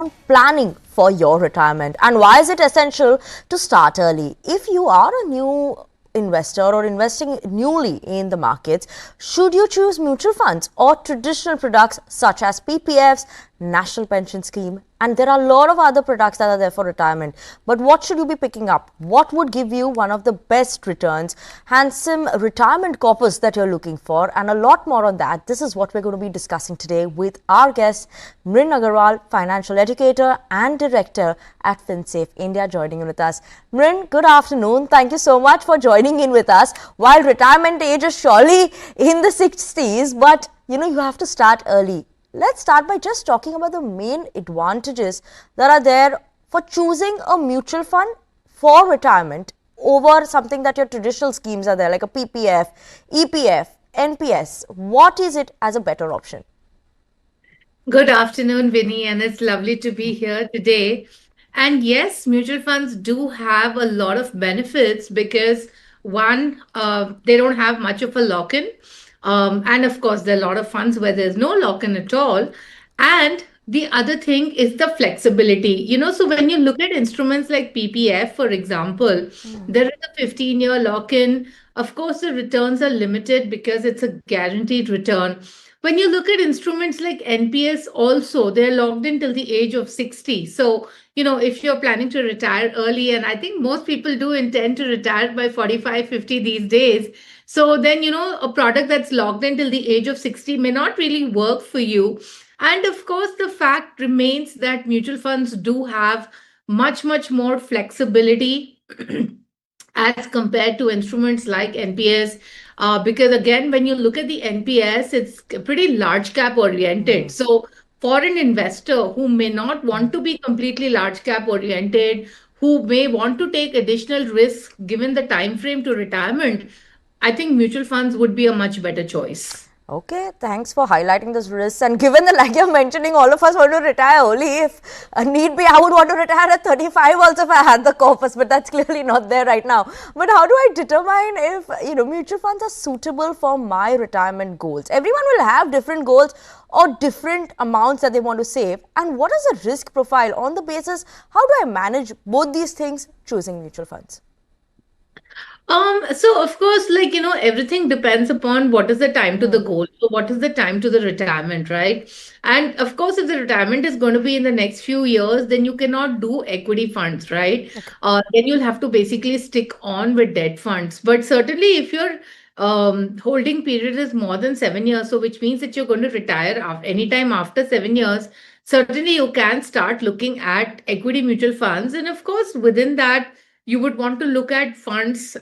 on planning for your retirement and why is it essential to start early. If you are a new investor or investing newly in the markets, should you choose mutual funds or traditional products such as PPFs, National Pension Scheme, and there are a lot of other products that are there for retirement. But what should you be picking up? What would give you one of the best returns, handsome retirement corpus that you're looking for, and a lot more on that. This is what we're going to be discussing today with our guest, Mrin Agarwal, financial educator and director at FinSafe India, joining in with us. Mrin, good afternoon. Thank you so much for joining in with us. While retirement age is surely in the 60s, but you have to start early. Let's start by just talking about the main advantages that are there for choosing a mutual fund for retirement over something that your traditional schemes are there, like a PPF, EPF, NPS. What is it as a better option? Good afternoon, Vinny, and it's lovely to be here today. And yes, mutual funds do have a lot of benefits because one, they don't have much of a lock-in. And of course, there are a lot of funds where there's no lock-in at all. And the other thing is the flexibility. So when you look at instruments like PPF, for example, there is a 15-year lock-in. Of course, the returns are limited because it's a guaranteed return. When you look at instruments like NPS, also, they're logged in till the age of 60. So, if you're planning to retire early, and I think most people do intend to retire by 45, 50 these days. So then, a product that's logged in till the age of 60 may not really work for you. And of course, the fact remains that mutual funds do have much, much more flexibility as compared to instruments like NPS. Because again, when you look at the NPS, it's pretty large cap oriented. So for an investor who may not want to be completely large cap oriented, who may want to take additional risk given the time frame to retirement, I think mutual funds would be a much better choice. Okay, thanks for highlighting this risk. And given that, like you're mentioning, all of us want to retire early. If need be, I would want to retire at 35 also if I had the corpus, but that's clearly not there right now. But how do I determine if, mutual funds are suitable for my retirement goals? Everyone will have different goals or different amounts that they want to save. And what is the risk profile on the basis? How do I manage both these things choosing mutual funds? So of course, everything depends upon what is the time to the goal. So what is the time to the retirement, right? And of course, if the retirement is going to be in the next few years, then you cannot do equity funds, right? Then you'll have to basically stick on with debt funds. But certainly, if your holding period is more than 7 years, so which means that you're going to retire anytime after 7 years, certainly you can start looking at equity mutual funds. And of course, within that, you would want to look at funds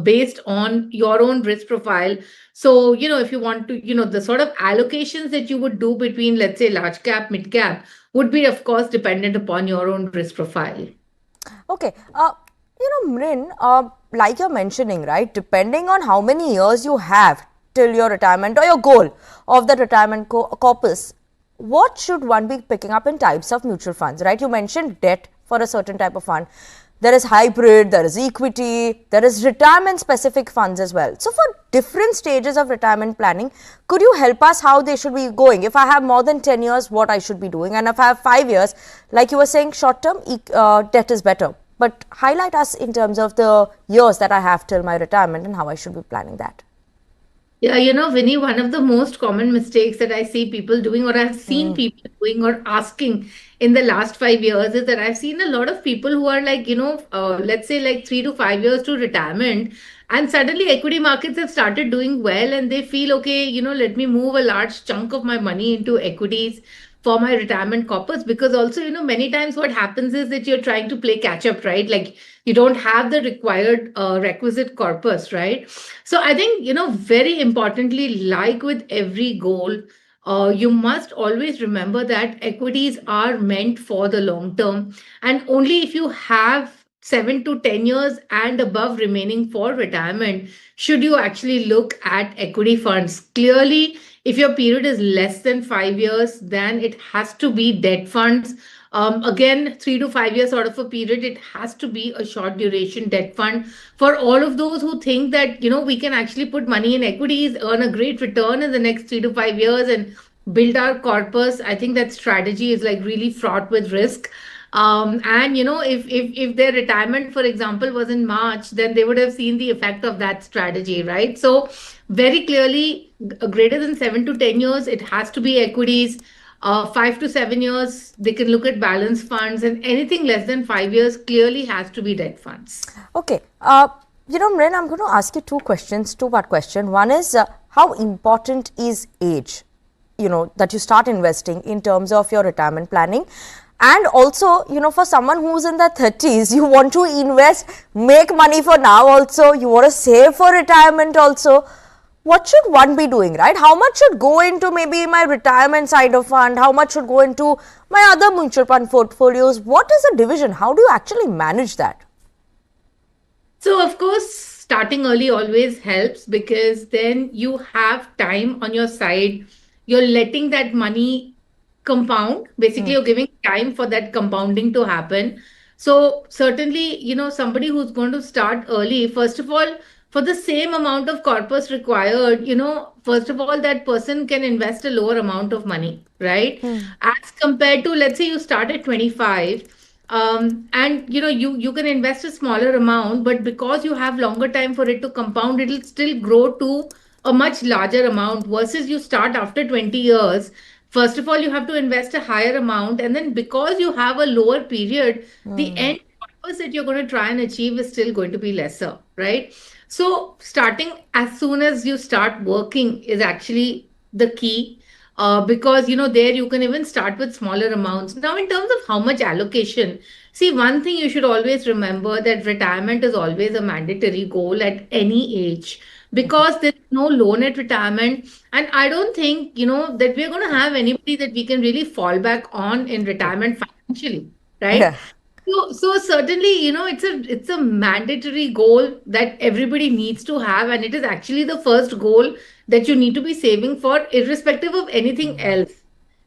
based on your own risk profile. So, if you want to, the sort of allocations that you would do between, let's say, large cap, mid cap, would be, of course, dependent upon your own risk profile. Okay. Mrin, like you're mentioning, right, depending on how many years you have till your retirement or your goal of the retirement corpus, what should one be picking up in types of mutual funds, right? You mentioned debt for a certain type of fund. There is hybrid, there is equity, there is retirement specific funds as well. So for different stages of retirement planning, could you help us how they should be going? If I have more than 10 years, what I should be doing? And if I have 5 years, like you were saying, short term debt is better. But highlight us in terms of the years that I have till my retirement and how I should be planning that. Yeah, Vinny, one of the most common mistakes that I see people doing, or I've seen people doing or asking in the last 5 years, is that I've seen a lot of people who are like, let's say like 3 to 5 years to retirement, and suddenly equity markets have started doing well, and they feel, okay, let me move a large chunk of my money into equities for my retirement corpus. Because also, many times what happens is that you're trying to play catch up, right? Like you don't have the required requisite corpus, right? So I think, very importantly, like with every goal, you must always remember that equities are meant for the long term. And only if you have 7 to 10 years and above remaining for retirement, should you actually look at equity funds. Clearly, if your period is less than 5 years, then it has to be debt funds. Again, 3 to 5 years sort of a period, it has to be a short duration debt fund. For all of those who think that, we can actually put money in equities, earn a great return in the next 3 to 5 years, and build our corpus, I think that strategy is like really fraught with risk. And if their retirement, for example, was in March, then they would have seen the effect of that strategy, right? So very clearly, greater than 7 to 10 years, it has to be equities. 5 to 7 years, they can look at balance funds, and anything less than 5 years clearly has to be debt funds. Okay. Mren, I'm going to ask you two questions, two-part question. One is, how important is age, that you start investing in terms of your retirement planning? And also, for someone who's in their 30s, you want to invest, make money for now also, you want to save for retirement also. What should one be doing, right? How much should go into maybe my retirement side of fund? How much should go into my other mutual fund portfolios? What is the division? How do you actually manage that? So, of course, starting early always helps because then you have time on your side. You're letting that money compound. Basically, you're giving time for that compounding to happen. So, certainly, somebody who's going to start early, first of all, for the same amount of corpus required, first of all, that person can invest a lower amount of money, right? As compared to, let's say you start at 25, and you can invest a smaller amount, but because you have longer time for it to compound, it'll still grow to a much larger amount versus you start after 20 years. First of all, you have to invest a higher amount, and then because you have a lower period, the end purpose that you're going to try and achieve is still going to be lesser, right? So starting as soon as you start working is actually the key, because there you can even start with smaller amounts. Now, in terms of how much allocation, see, one thing you should always remember, that retirement is always a mandatory goal at any age, because there's no loan at retirement. And I don't think, that we're going to have anybody that we can really fall back on in retirement financially, right? Yeah. So certainly, it's a mandatory goal that everybody needs to have, and it is actually the first goal that you need to be saving for, irrespective of anything else,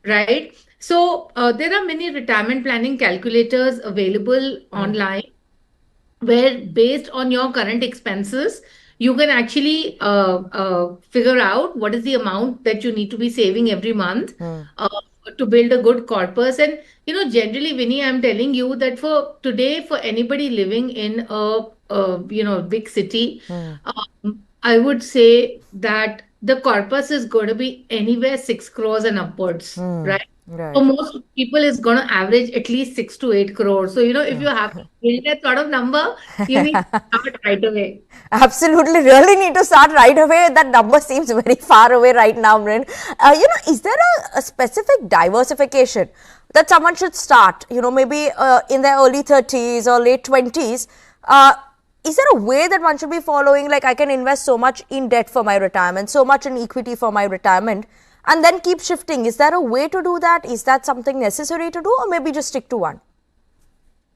right? So there are many retirement planning calculators available online, where based on your current expenses, you can actually figure out what is the amount that you need to be saving every month to build a good corpus. And generally, Vinny, I'm telling you that for today, for anybody living in a big city, I would say that the corpus is going to be anywhere 6 crores and upwards, right? For Right. most people, it's going to average at least 6 to 8 crores. So, if you have to build that sort of number, you need to start right away. Absolutely, really need to start right away. That number seems very far away right now, Mrin. Is there a specific diversification that someone should start? Maybe in their early 30s or late 20s. Is there a way that one should be following? Like, I can invest so much in debt for my retirement, so much in equity for my retirement, and then keep shifting. Is there a way to do that? Is that something necessary to do, or maybe just stick to one?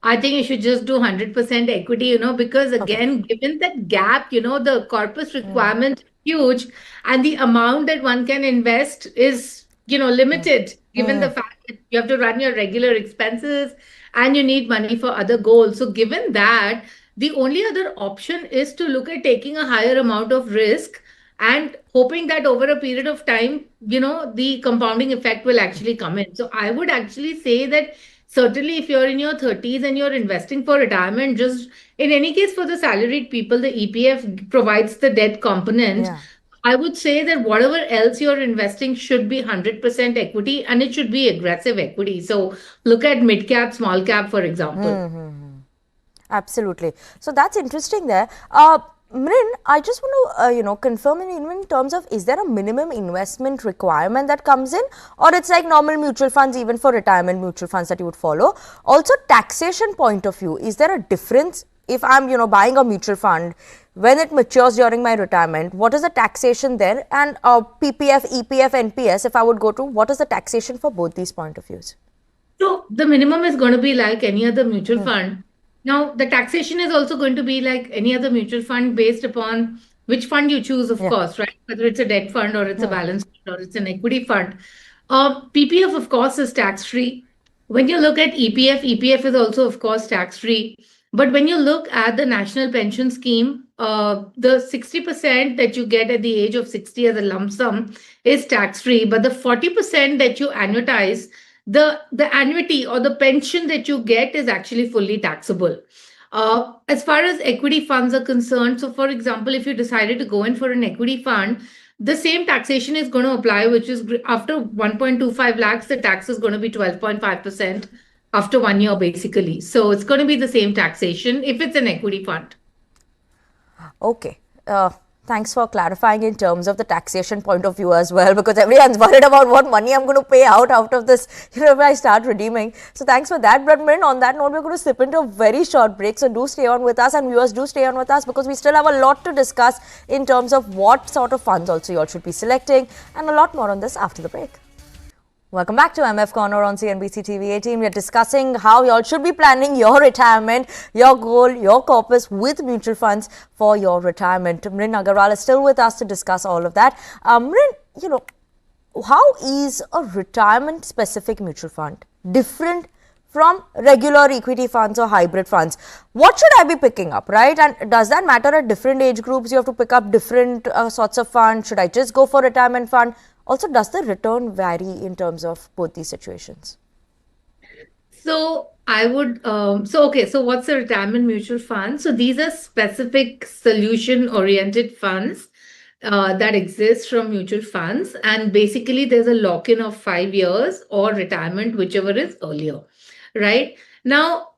I think you should just do 100% equity, because Okay. again, given that gap, the corpus requirement is huge, and the amount that one can invest is, limited, given the fact that you have to run your regular expenses and you need money for other goals. So given that, the only other option is to look at taking a higher amount of risk and hoping that over a period of time, the compounding effect will actually come in. So I would actually say that certainly if you're in your 30s and you're investing for retirement, just in any case for the salaried people, the EPF provides the debt component. Yeah. I would say that whatever else you're investing should be 100% equity, and it should be aggressive equity. So look at mid cap, small cap, for example. Absolutely. So that's interesting there. Mrin, I just want to, confirm even in terms of, is there a minimum investment requirement that comes in, or it's like normal mutual funds, even for retirement mutual funds that you would follow? Also, taxation point of view, is there a difference if I'm, buying a mutual fund when it matures during my retirement? What is the taxation there? And PPF, EPF, NPS, if I would go to, what is the taxation for both these point of views? So the minimum is going to be like any other mutual fund. Now, the taxation is also going to be like any other mutual fund based upon which fund you choose, of Yeah. course, right? Whether it's a debt fund or it's a balance fund or it's an equity fund. PPF, of course, is tax free. When you look at EPF, EPF is also, of course, tax free. But when you look at the National Pension Scheme, the 60% that you get at the age of 60 as a lump sum is tax free, but the 40% that you annuitize, the annuity or the pension that you get is actually fully taxable. As far as equity funds are concerned, so for example, if you decided to go in for an equity fund, the same taxation is going to apply, which is after 1.25 lakhs, the tax is going to be 12.5% after 1 year, basically. So it's going to be the same taxation if it's an equity fund. Okay. Thanks for clarifying in terms of the taxation point of view as well, because everyone's worried about what money I'm going to pay out of this, if I start redeeming. So thanks for that. But on that note, we're going to slip into a very short break. So do stay on with us, and viewers, do stay on with us, because we still have a lot to discuss in terms of what sort of funds also you all should be selecting, and a lot more on this after the break. Welcome back to MF Corner on CNBC TV 18. We are discussing how you all should be planning your retirement, your goal, your corpus with mutual funds for your retirement. Mrin Agarwal is still with us to discuss all of that. Mrin, how is a retirement specific mutual fund different from regular equity funds or hybrid funds? What should I be picking up, right? And does that matter at different age groups? You have to pick up different sorts of funds. Should I just go for retirement fund? Also, does the return vary in terms of both these situations? So I would, so what's a retirement mutual fund? So these are specific solution oriented funds that exist from mutual funds. And basically, there's a lock in of 5 years or retirement, whichever is earlier, right? Now,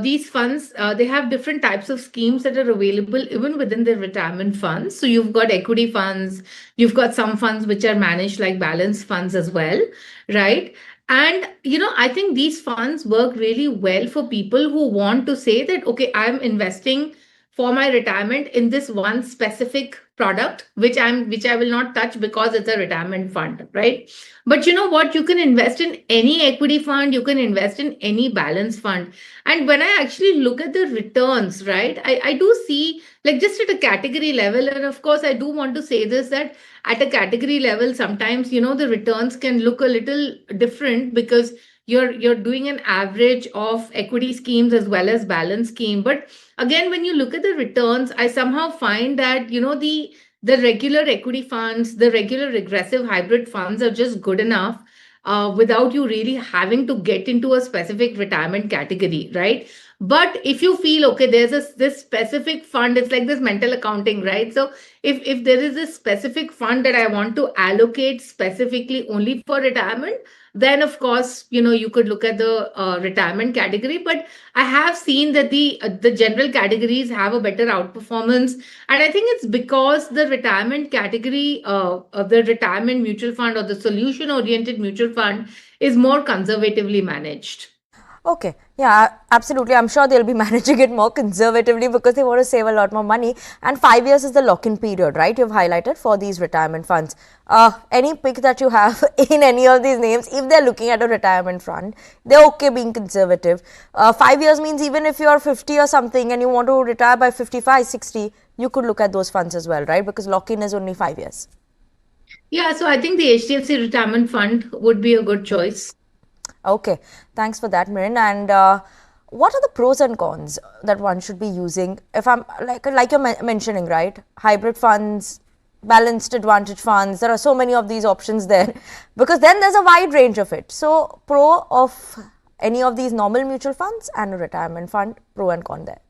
these funds, they have different types of schemes that are available even within the retirement funds. So you've got equity funds, you've got some funds which are managed like balanced funds as well, right? And, I think these funds work really well for people who want to say that, okay, I'm investing for my retirement in this one specific product, which I will not touch because it's a retirement fund, right? But you know what? You can invest in any equity fund, you can invest in any balance fund. And when I actually look at the returns, right, I do see like just at a category level, and of course, I do want to say this that at a category level, sometimes, the returns can look a little different because you're doing an average of equity schemes as well as balance scheme. But again, when you look at the returns, I somehow find that, the regular equity funds, the regular regressive hybrid funds are just good enough without you really having to get into a specific retirement category, right? But if you feel, okay, there's this specific fund, it's like this mental accounting, right? So if there is a specific fund that I want to allocate specifically only for retirement, then of course, you could look at the retirement category. But I have seen that the general categories have a better outperformance, and I think it's because the retirement category of the retirement mutual fund or the solution oriented mutual fund is more conservatively managed. Okay, yeah, absolutely. I'm sure they'll be managing it more conservatively because they want to save a lot more money. And 5 years is the lock-in period, right? You've highlighted for these retirement funds. Any pick that you have in any of these names, if they're looking at a retirement fund, they're okay being conservative. 5 years means even if you're 50 or something and you want to retire by 55, 60, you could look at those funds as well, right? Because lock-in is only 5 years. Yeah, so I think the HDFC retirement fund would be a good choice. Okay, thanks for that, Mirin. And what are the pros and cons that one should be using? If I'm like you're mentioning, right? Hybrid funds, balanced advantage funds. There are so many of these options there, because then there's a wide range of it. So, pro of any of these normal mutual funds and a retirement fund, pro and con there.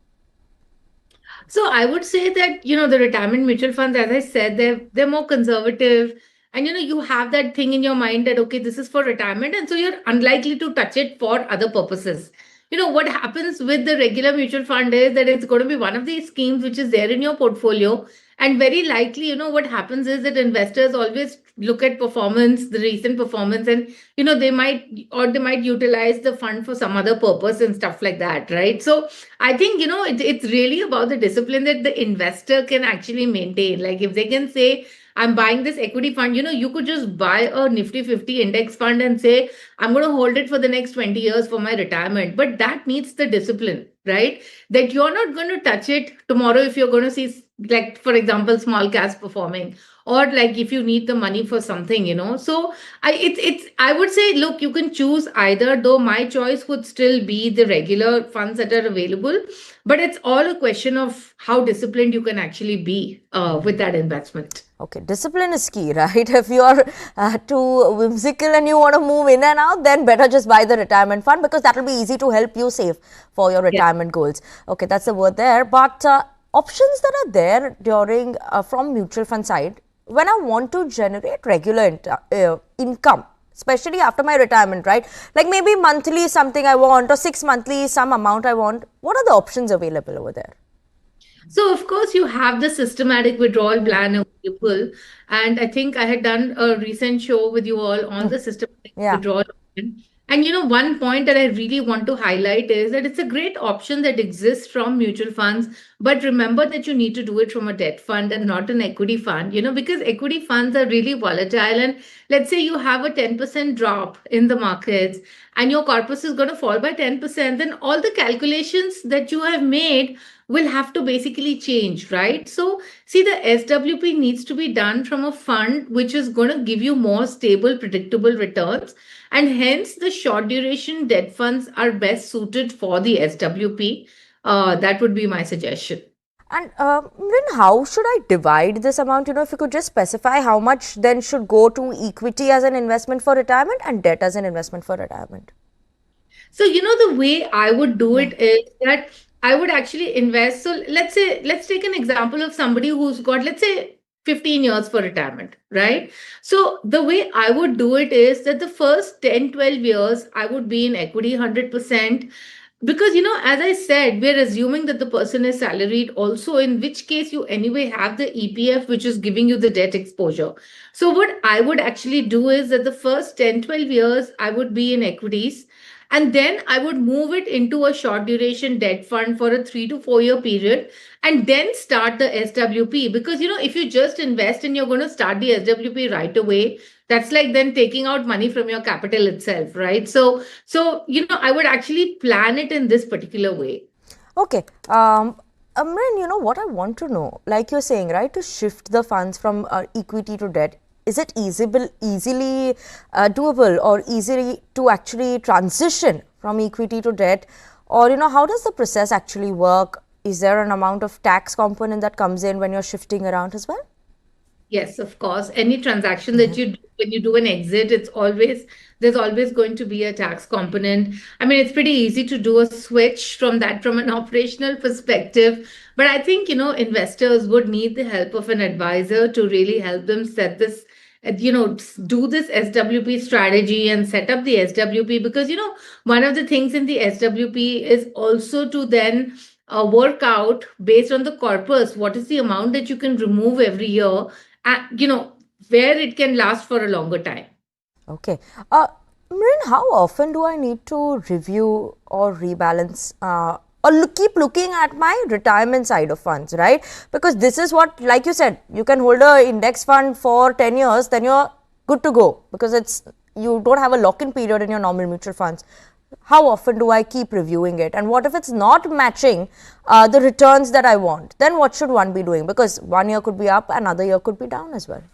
So I would say that, the retirement mutual funds, as I said, they're more conservative. And you have that thing in your mind that, okay, this is for retirement. And so you're unlikely to touch it for other purposes. What happens with the regular mutual fund is that it's going to be one of these schemes which is there in your portfolio. And very likely, what happens is that investors always look at performance, the recent performance, and, they might utilize the fund for some other purpose and stuff like that, right? So I think, it's really about the discipline that the investor can actually maintain. Like if they can say, I'm buying this equity fund, you could just buy a Nifty 50 index fund and say, I'm going to hold it for the next 20 years for my retirement. But that needs the discipline, right? That you're not going to touch it tomorrow if you're going to see like for example small caps performing, or like if you need the money for something, so I would say, look, you can choose either, though my choice would still be the regular funds that are available, but it's all a question of how disciplined you can actually be with that investment. Okay, discipline is key, right? If you are too whimsical and you want to move in and out, then better just buy the retirement fund, because that will be easy to help you save for your Yeah. retirement goals. Okay, that's the word there. But options that are there during from mutual fund side, when I want to generate regular income, especially after my retirement, right? Like maybe monthly something I want, or 6 monthly some amount I want. What are the options available over there? So, of course, you have the systematic withdrawal plan available. And I think I had done a recent show with you all on the systematic Yeah. withdrawal plan. And one point that I really want to highlight is that it's a great option that exists from mutual funds. But remember that you need to do it from a debt fund and not an equity fund, because equity funds are really volatile. And let's say you have a 10% drop in the markets and your corpus is going to fall by 10%, then all the calculations that you have made will have to basically change, right? So, see, the SWP needs to be done from a fund which is going to give you more stable, predictable returns. And hence, the short duration debt funds are best suited for the SWP. That would be my suggestion. And then how should I divide this amount? If you could just specify how much then should go to equity as an investment for retirement and debt as an investment for retirement. So, the way I would do it is that I would actually invest. So, let's take an example of somebody who's got, let's say, 15 years for retirement, right? So, the way I would do it is that the first 10, 12 years, I would be in equity 100%. Because, as I said, we're assuming that the person is salaried also, in which case you anyway have the EPF, which is giving you the debt exposure. So, what I would actually do is that the first 10, 12 years, I would be in equities, and then I would move it into a short duration debt fund for a 3 to 4 year period, and then start the SWP. Because, if you just invest and you're going to start the SWP right away, that's like then taking out money from your capital itself, right? So, I would actually plan it in this particular way. Okay. Amrin, what I want to know, like you're saying, right, to shift the funds from equity to debt, is it easily doable, or easily to actually transition from equity to debt? Or, how does the process actually work? Is there an amount of tax component that comes in when you're shifting around as well? Yes, of course. Any transaction that you do, when you do an exit, there's always going to be a tax component. I mean, it's pretty easy to do a switch from an operational perspective. But I think, investors would need the help of an advisor to really help them set this, do this SWP strategy and set up the SWP. Because, one of the things in the SWP is also to then work out based on the corpus, what is the amount that you can remove every year, where it can last for a longer time. Okay. Marin, how often do I need to review or rebalance or keep looking at my retirement side of funds, right? Because this is what, like you said, you can hold a index fund for 10 years, then you're good to go, because you don't have a lock-in period in your normal mutual funds. How often do I keep reviewing it? And what if it's not matching the returns that I want? Then what should one be doing? Because one year could be up, another year could be down as well.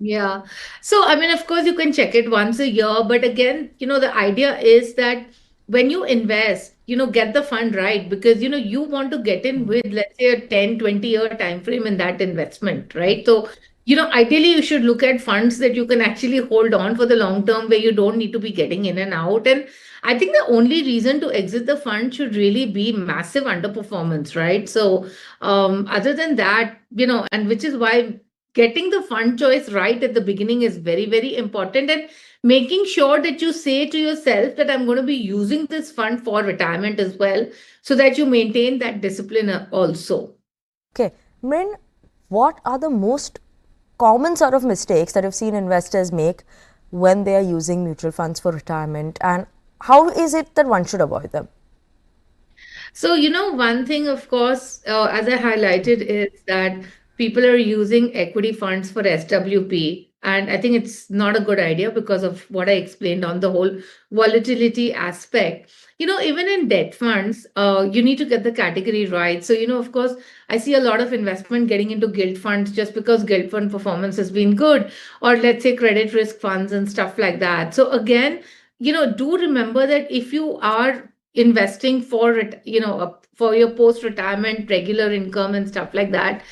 Yeah. So, I mean, of course, you can check it once a year. But again, the idea is that when you invest, get the fund right, because, you want to get in with, let's say, a 10, 20 year time frame in that investment, right? So, ideally, you should look at funds that you can actually hold on for the long term, where you don't need to be getting in and out. And I think the only reason to exit the fund should really be massive underperformance, right? So, other than that, and which is why getting the fund choice right at the beginning is very, very important, and making sure that you say to yourself that I'm going to be using this fund for retirement as well, so that you maintain that discipline also. Okay, Mrin, what are the most common sort of mistakes that you've seen investors make when they are using mutual funds for retirement, and how is it that one should avoid them? So, one thing, of course, as I highlighted, is that people are using equity funds for SWP. And I think it's not a good idea because of what I explained on the whole volatility aspect. even in debt funds, you need to get the category right. So, of course, I see a lot of investment getting into gilt funds just because gilt fund performance has been good, or let's say credit risk funds and stuff like that. So, again, do remember that if you are investing for it, for your post retirement regular income and stuff like that,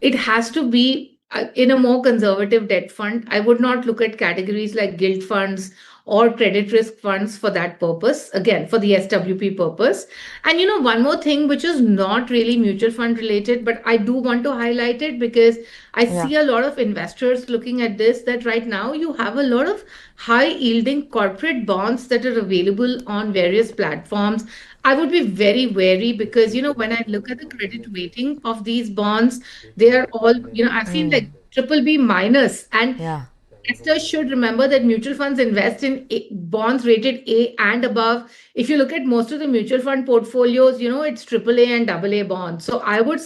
it has to be in a more conservative debt fund. I would not look at categories like gilt funds or credit risk funds for that purpose, again, for the SWP purpose. And one more thing, which is not really mutual fund related, but I do want to highlight it because I Yeah. see a lot of investors looking at this, that right now you have a lot of high yielding corporate bonds that are available on various platforms. I would be very wary because, when I look at the credit rating of these bonds, they are all, I've seen like triple B minus. And Yeah. investors should remember that mutual funds invest in bonds rated A and above. If you look at most of the mutual fund portfolios, it's triple A and double A bonds. So I would,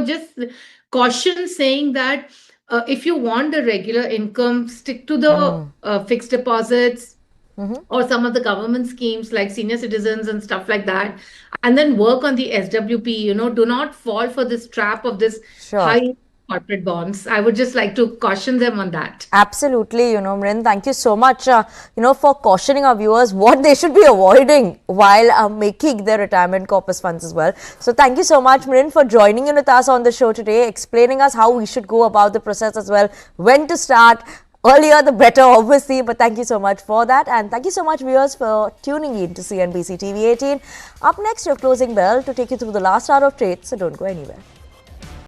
just caution saying that if you want the regular income, stick to the fixed deposits or some of the government schemes like senior citizens and stuff like that, and then work on the SWP. Do not fall for this trap of this Sure. high corporate bonds. I would just like to caution them on that. Absolutely, Mrin, thank you so much, for cautioning our viewers what they should be avoiding while making their retirement corpus funds as well. So thank you so much, Mrin, for joining in with us on the show today, explaining us how we should go about the process as well, when to start. Earlier, the better, obviously, but thank you so much for that. And thank you so much, viewers, for tuning in to CNBC TV 18. Up next, your closing bell to take you through the last hour of trade, so don't go anywhere.